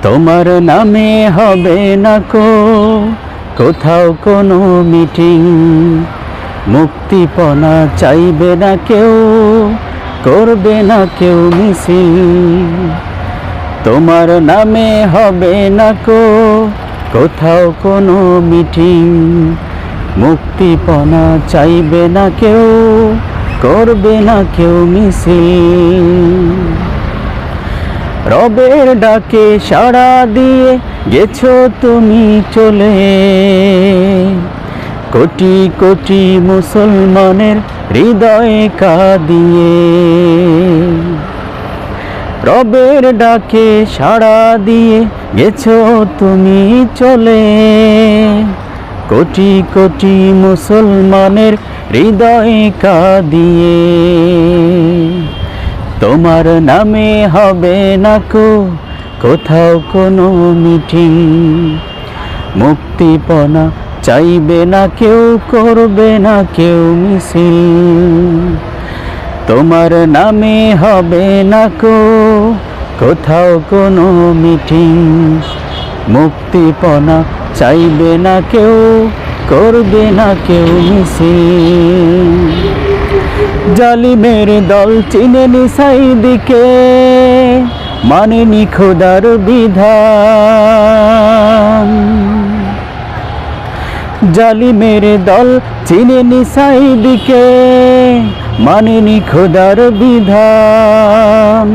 তোমার নামে হবে না কোথাও কোনো মিটিং, মুক্তিপণা চাইবে না কেউ, করবে না কেউ মিছিল। তোমার নামে হবে না কোথাও কোনো মিটিং, মুক্তিপণা চাইবে না কেউ, করবে না কেউ মিছিল। রবের ডাকে সাড়া দিয়ে গেছো তুমি চলে, কোটি কোটি মুসলমানের হৃদয়ে কাঁদিয়ে। রবের ডাকে সাড়া দিয়ে গেছো তুমি চলে, কোটি কোটি মুসলমানের হৃদয়ে কাঁদিয়ে। তোমার নামে হবে না কোথাও কোনো মিটিং, মুক্তিপণা চাইবে না কেউ, করবে না কেউ মিছিল। তোমার নামে হবে না কোথাও কোনো মিটিং, মুক্তিপণা চাইবে না কেউ, করবে না কেউ মিছিল। জালিমের দল চিনেনি সাইদিকে, মানেনি খোদার বিধান। জালিমের দল চিনেনি সাইদিকে, মানেনি খোদার বিধান।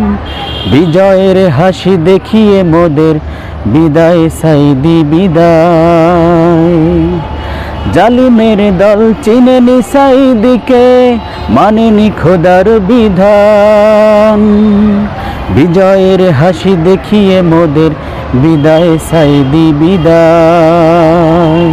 বিজয়ের হাসি দেখিয়ে মোদের বিদায় সাইদি বিদায়। জালিমের দল চিনেনি সাইদিকে, মানেনি খোদার বিধান। বিজয়ের হাসি দেখিয়ে মোদের বিদায় সাইদি বিদায়।